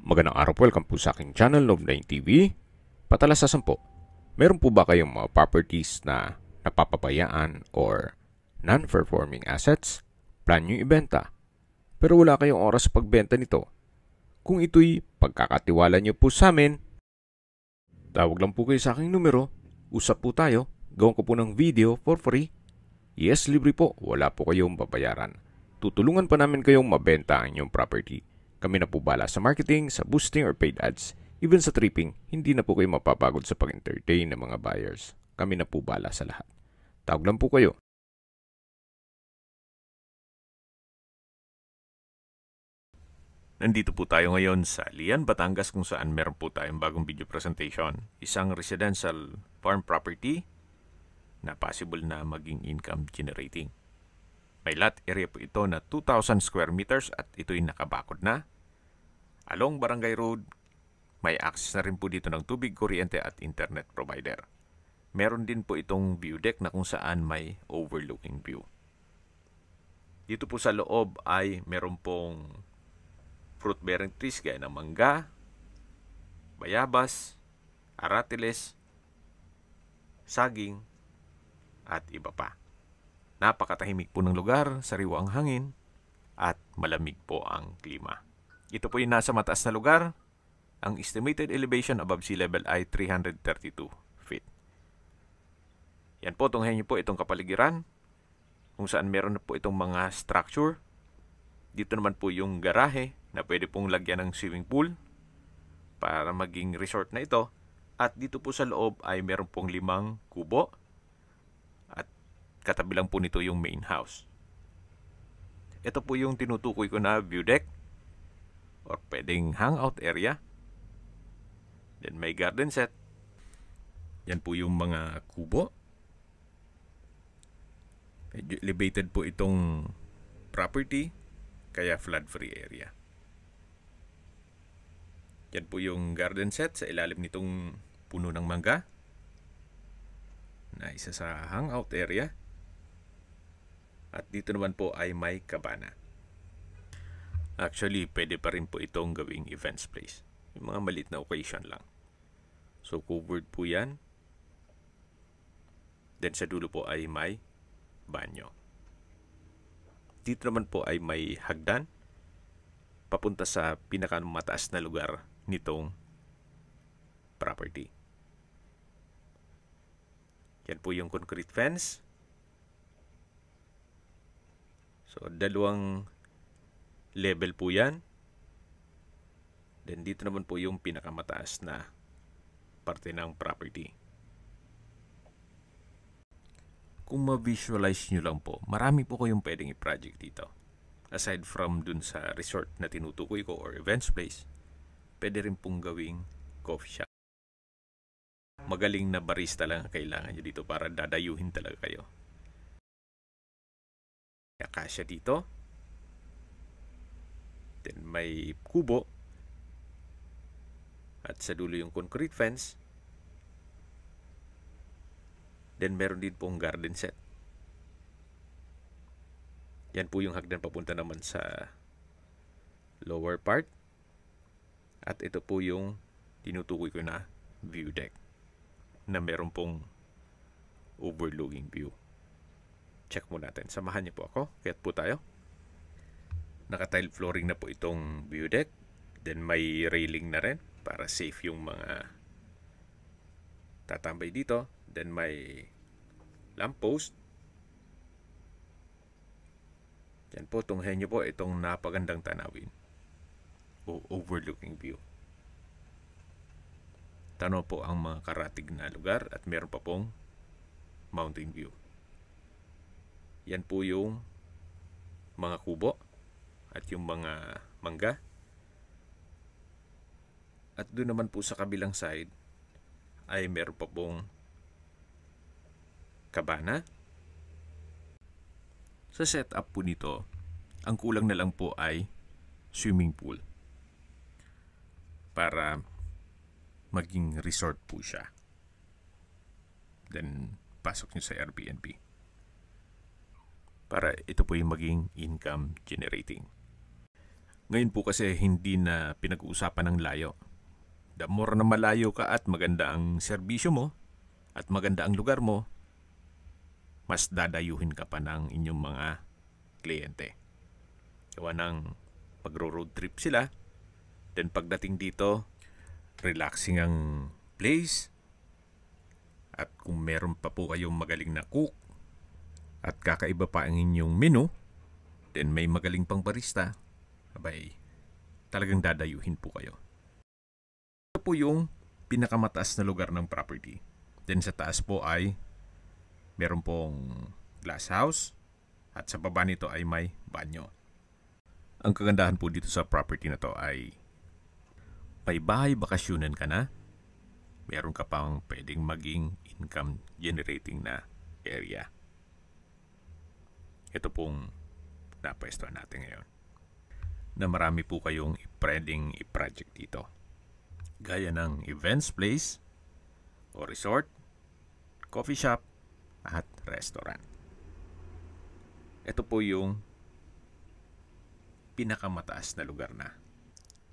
Magandang araw po, welcome po sa aking channel, Love9 TV. Patalasasan po, meron po ba kayong mga properties na napapabayaan or non-performing assets? Plan nyo ibenta, pero wala kayong oras sa pagbenta nito. Kung ito'y pagkakatiwala nyo po sa amin, tawag lang po kayo sa aking numero, usap po tayo, gawin ko po ng video for free. Yes, libre po, wala po kayong babayaran. Tutulungan pa namin kayong mabenta ang inyong property. Kami na po bala sa marketing, sa boosting or paid ads. Even sa tripping, hindi na po kayo mapapagod sa pag-entertain ng mga buyers. Kami na po bala sa lahat. Tawag lang po kayo. Nandito po tayo ngayon sa Lian, Batangas kung saan meron po tayong bagong video presentation. Isang residential farm property na possible na maging income generating. May lot area po ito na 2,000 square meters at ito'y nakabakod na. Along Barangay Road, may access na rin po dito ng tubig, kuryente at internet provider. Meron din po itong view deck na kung saan may overlooking view. Dito po sa loob ay meron pong fruit-bearing trees gaya ng mangga, bayabas, aratiles, saging, at iba pa. Napakatahimik po ng lugar, sariwa ang hangin, at malamig po ang klima. Ito po yung nasa mataas na lugar. Ang estimated elevation above sea level ay 332 feet. Yan po, tunghayan niyo po itong kapaligiran, kung saan meron na po itong mga structure. Dito naman po yung garahe na pwede pong lagyan ng swimming pool para maging resort na ito. At dito po sa loob ay meron pong 5 kubo. Katabi lang po nito yung main house. Ito po yung tinutukoy ko na view deck or pwedeng hangout area. Then may garden set. Yan po yung mga kubo. Medyo elevated po itong property kaya flood-free area. Yan po yung garden set sa ilalim nitong puno ng mangga na isa sa hangout area. At dito naman po ay may kabana. Actually, pwede pa rin po itong gawing events place. Yung mga maliit na occasion lang. So, covered po yan. Then sa dulo po ay may banyo. Dito naman po ay may hagdan papunta sa pinakamataas na lugar nitong property. Yan po yung concrete fence. So, 2 level po yan. Then, dito naman po yung pinakamataas na parte ng property. Kung ma-visualize nyo lang po, marami po kayong pwedeng i-project dito. Aside from dun sa resort na tinutukoy ko or events place, pwede rin pong gawing coffee shop. Magaling na barista lang ang kailangan nyo dito para dadayuhin talaga kayo. Akasya dito. Then may kubo. At sa dulo yung concrete fence. Then meron din pong garden set. Yan po yung hagdan papunta naman sa lower part. At ito po yung tinutukoy ko na view deck na meron pong overlooking view. Check mo natin. Samahan niyo po ako. Kaya't po tayo. Naka-tile flooring na po itong view deck. Then may railing na rin para safe yung mga tatambay dito. Then may lamppost. Yan po. Tunghayan niyo po itong napagandang tanawin o overlooking view. Tanaw po ang mga karatig na lugar at meron pa pong mountain view. Yan po yung mga kubo at yung mga mangga. At doon naman po sa kabilang side ay meron pa pong kabana. Sa setup po nito, ang kulang na lang po ay swimming pool para maging resort po siya. Then, pasok nyo sa Airbnb. Para ito po yung maging income generating. Ngayon po kasi hindi na pinag-uusapan ng layo. The more na malayo ka at maganda ang serbisyo mo at maganda ang lugar mo, mas dadayuhin ka pa ng inyong mga kliyente. Gawa ng magro-road trip sila, then pagdating dito, relaxing ang place, at kung meron pa po kayong magaling na cook at kakaiba pa ang inyong menu, then may magaling pang barista, abay, talagang dadayuhin po kayo. Ito po yung pinakamataas na lugar ng property. Then sa taas po ay meron pong glass house at sa baba nito ay may banyo. Ang kagandahan po dito sa property na to ay may bahay bakasyonan ka na, meron ka pang pwedeng maging income generating na area. Ito pong napwesto natin ngayon na marami po kayong pwedeng i-project dito. Gaya ng events place o resort, coffee shop, at restaurant. Ito po yung pinakamataas na lugar na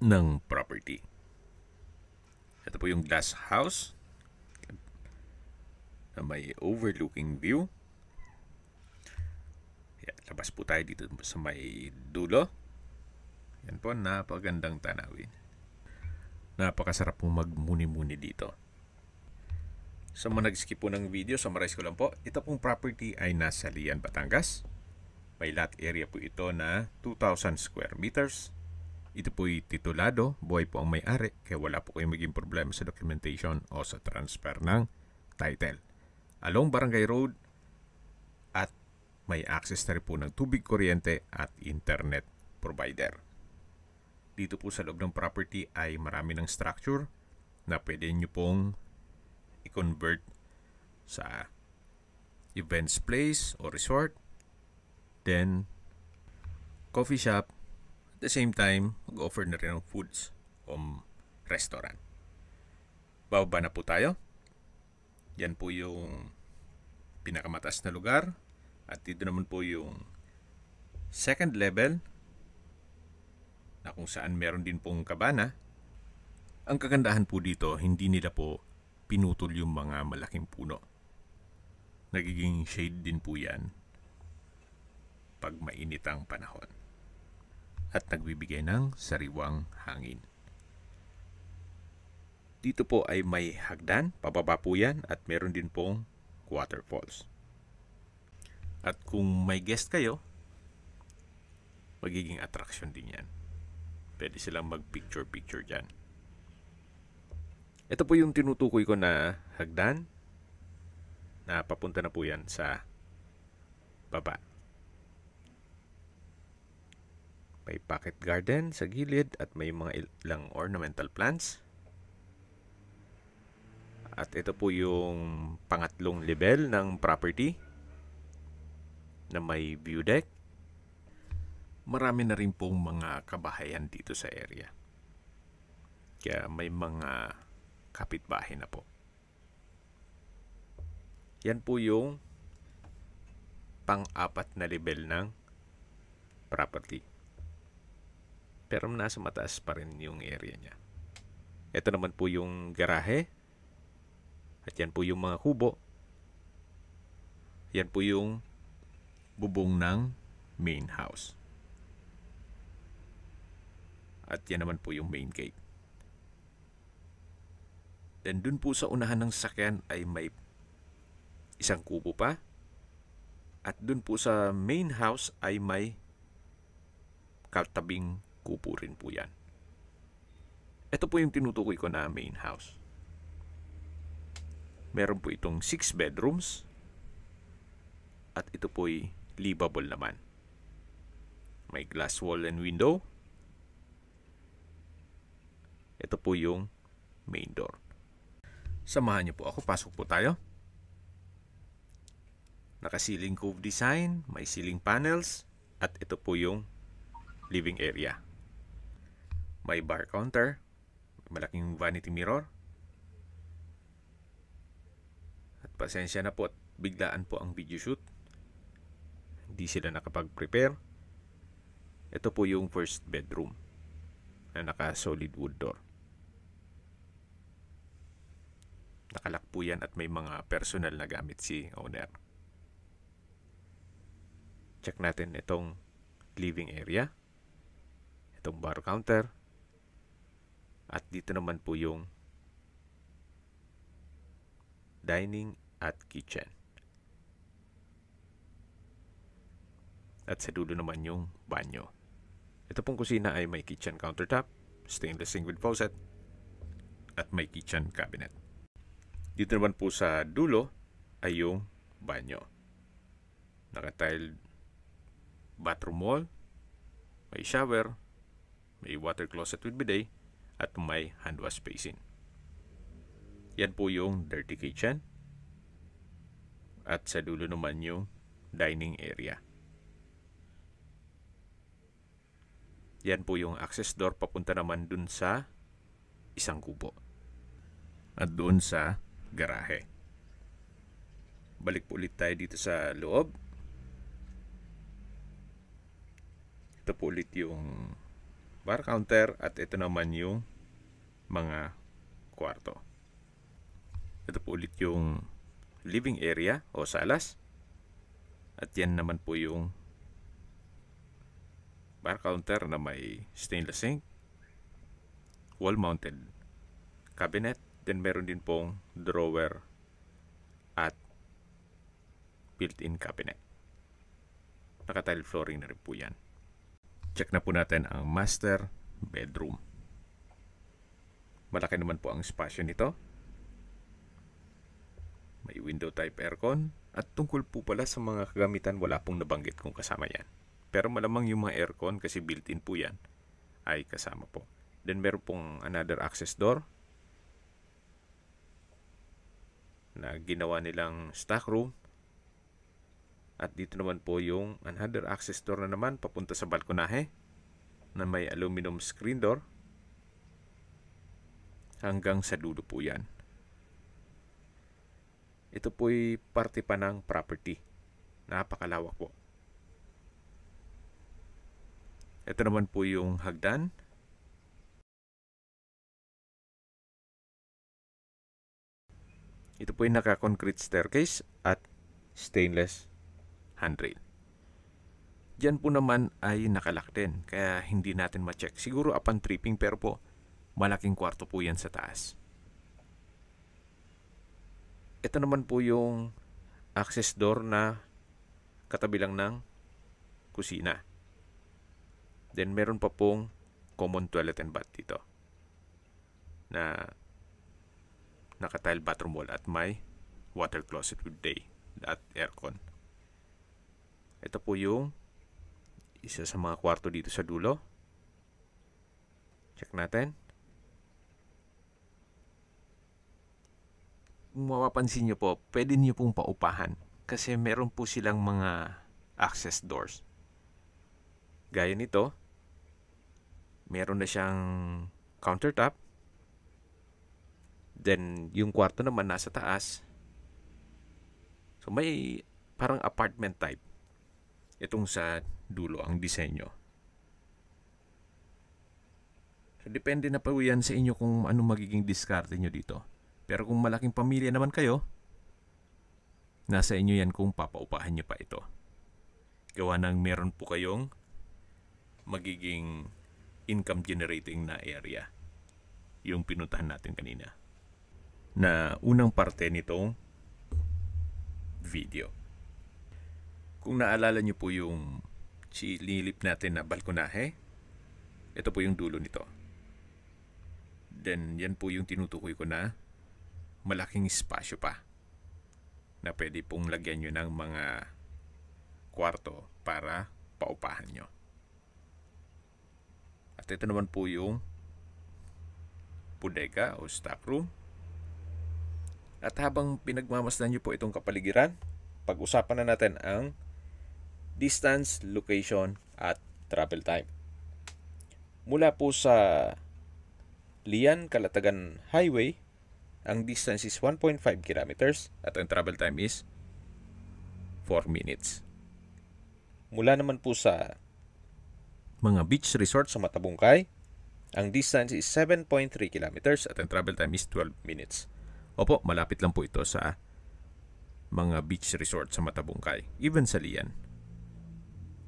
ng property. Ito po yung glass house na may overlooking view. Yan, labas po tayo dito sa may dulo. Yan po, napagandang tanawin. Napakasarap pong magmuni-muni dito. Sa mga nag-skip po ng video, summarize ko lang po. Ito pong property ay nasa Lian, Batangas. May lot area po ito na 2,000 square meters. Ito po'y titulado, buhay po ang may-ari, kaya wala po kayong maging problema sa documentation o sa transfer ng title. Along Barangay Road at may access na rin po ng tubig, kuryente at internet provider. Dito po sa loob ng property ay marami ng structure na pwede nyo pong i-convert sa events place o resort, then coffee shop, at the same time mag-offer na rin ng foods o restaurant. Bababa na po tayo. Yan po yung pinakamataas na lugar at dito naman po yung second level na kung saan meron din pong kabana. Ang kagandahan po dito, hindi nila po pinutol yung mga malaking puno. Nagiging shade din po yan pag mainit ang panahon. At nagbibigay ng sariwang hangin. Dito po ay may hagdan, pababa po yan, at meron din pong waterfalls. At kung may guest kayo, magiging attraction din yan. Pwede silang mag-picture-picture dyan. Ito po yung tinutukoy ko na hagdan na papunta na po yan sa baba. May pocket garden sa gilid at may mga ilang ornamental plants. At ito po yung pangatlong level ng property na may view deck. Marami na rin pong mga kabahayan dito sa area. Kaya may mga kapitbahay na po. Yan po yung pang-apat na level ng property. Pero nasa mataas pa rin yung area niya. Ito naman po yung garahe. At yan po yung mga kubo. Yan po yung bubong ng main house. At yan naman po yung main gate. Then dun po sa unahan ng sakyan ay may isang kubo pa. At dun po sa main house ay may katabing kubo rin po yan. Ito po yung tinutukoy ko na main house. Meron po itong 6 bedrooms. At ito po'y livable naman. May glass wall and window. Ito po yung main door. Samahan niyo po ako. Pasok po tayo. Naka-ceiling cove design. May ceiling panels. At ito po yung living area. May bar counter. Malaking vanity mirror. At pasensya na po at biglaan po ang video shoot. Hindi sila nakapag-prepare. Ito po yung first bedroom. na naka-solid wood door. Nakalak po yan at may mga personal na gamit si owner. Check natin itong living area, itong bar counter, at dito naman po yung dining at kitchen. At sa dulo naman yung banyo. Ito pong kusina ay may kitchen countertop, stainless sink with faucet, at may kitchen cabinet. Dito naman po sa dulo ay yung banyo. Naka-tiled bathroom wall, may shower, may water closet with bidet, at may hand wash basin. Yan po yung dirty kitchen. At sa dulo naman yung dining area. Yan po yung access door papunta naman dun sa isang kubo. At doon sa garahe. Balik po ulit tayo dito sa loob. Ito po ulit yung bar counter at ito naman yung mga kwarto. Ito po ulit yung living area o salas. At yan naman po yung bar counter na may stainless sink, wall-mounted cabinet, then meron din pong drawer at built-in cabinet. Naka-tile flooring na rin po yan. Check na po natin ang master bedroom. Malaki naman po ang spasyo nito. May window type aircon. At tungkol po pala sa mga kagamitan, wala pong nabanggit kung kasama yan. Pero malamang yung mga aircon kasi built-in po yan ay kasama po. Then meron pong another access door na ginawa nilang stock room. At dito naman po yung another access door na naman papunta sa balkonahe na may aluminum screen door. Hanggang sa dulo po yan. Ito po'y parte pa ng property. Napakalawak po. Ito naman po yung hagdan. Ito po yung naka-concrete staircase at stainless handrail. Diyan po naman ay nakalock din, kaya hindi natin ma-check. Siguro upon tripping, pero po malaking kwarto po yan sa taas. Ito naman po yung access door na katabi lang ng kusina. Then meron pa pong common toilet and bath dito na naka-tile bathroom wall at may water closet with bidet at aircon. Ito po yung isa sa mga kwarto dito sa dulo. Check natin. Kung mapapansin nyo po, pwede nyo pong paupahan kasi meron po silang mga access doors. Gaya nito, meron na siyang countertop. Then, yung kwarto naman nasa taas. So, may parang apartment type. Itong sa dulo ang disenyo. So, depende na po yan sa inyo kung ano magiging diskarte nyo dito. Pero kung malaking pamilya naman kayo, nasa inyo yan kung papaupahan nyo pa ito. Gawa ng meron po kayong magiging income generating na area. Yung pinuntahan natin kanina. Na unang parte nitong video. Kung naalala nyo po yung sinilip natin na balkonahe, ito po yung dulo nito. Then, yan po yung tinutukoy ko na malaking espasyo pa na pwede pong lagyan nyo ng mga kwarto para paupahan nyo. At ito naman po yung bodega o stock room. At habang pinagmamasdan nyo po itong kapaligiran, pag-usapan na natin ang distance, location, at travel time. Mula po sa Lian Calatagan Highway, ang distance is 1.5 kilometers at ang travel time is 4 minutes. Mula naman po sa mga beach resort sa Matabungkay, Ang distance is 7.3 kilometers at ang travel time is 12 minutes. Opo, malapit lang po ito sa mga beach resort sa Matabungkay, even sa Lian.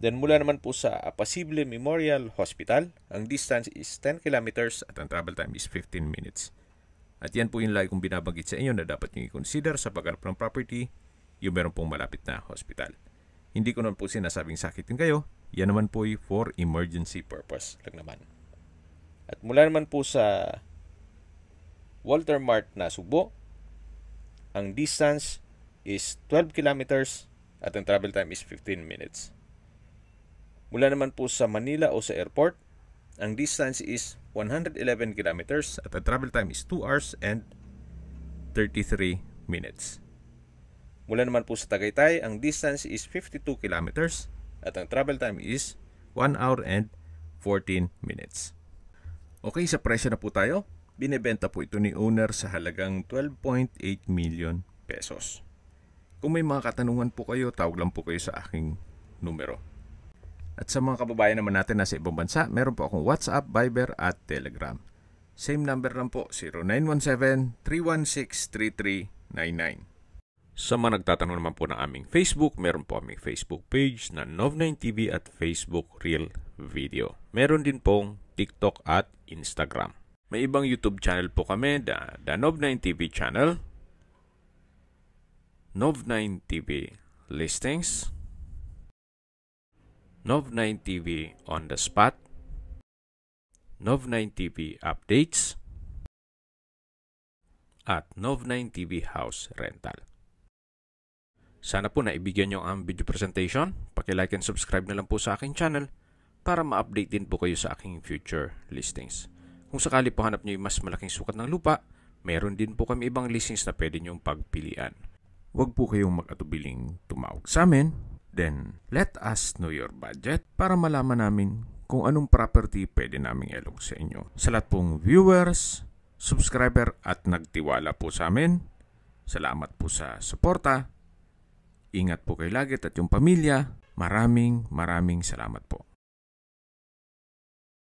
Then mula naman po sa Apacible Memorial Hospital, ang distance is 10 kilometers at ang travel time is 15 minutes. At yan po yung lagi kong binabanggit sa inyo na dapat nyo i-consider sa paghanap ng property, yung meron pong malapit na hospital. Hindi ko naman po sinasabing sakitin kayo, yan naman po ay for emergency purpose lang naman. At mula naman po sa Walter Mart na Subo, ang distance is 12 kilometers at ang travel time is 15 minutes. Mula naman po sa Manila o sa airport, ang distance is 111 kilometers at ang travel time is 2 hours and 33 minutes. Mula naman po sa Tagaytay, ang distance is 52 kilometers at ang travel time is 1 hour and 14 minutes. Okay, sa presyo na po tayo. Binebenta po ito ni owner sa halagang 12.8 million pesos. Kung may mga katanungan po kayo, tawag lang po kayo sa aking numero. At sa mga kababayan naman natin na sa ibang bansa, meron po akong WhatsApp, Viber at Telegram. Same number lang po, 0917-316-3399. Sa mga nagtatanong naman po ng aming Facebook, meron po aming Facebook page na Nov9TV at Facebook Real Video. Meron din pong TikTok at Instagram. May ibang YouTube channel po kami, the Nov9TV channel, Nov9TV Listings, Nov9TV On The Spot, Nov9TV Updates, at Nov9TV House Rental. Sana po naibigyan nyo ang video presentation. Paki-like and subscribe na lang po sa aking channel para ma-update din po kayo sa aking future listings. Kung sakali po hanap nyo yung mas malaking sukat ng lupa, meron din po kami ibang listings na pwede nyong pagpilian. Huwag po kayong mag-atubiling tumawag sa amin. Then, let us know your budget para malaman namin kung anong property pwede naming ilog sa inyo. Sa lahat pong viewers, subscriber at nagtiwala po sa amin, salamat po sa suporta. Ingat po kayo lagi at yung pamilya. Maraming salamat po.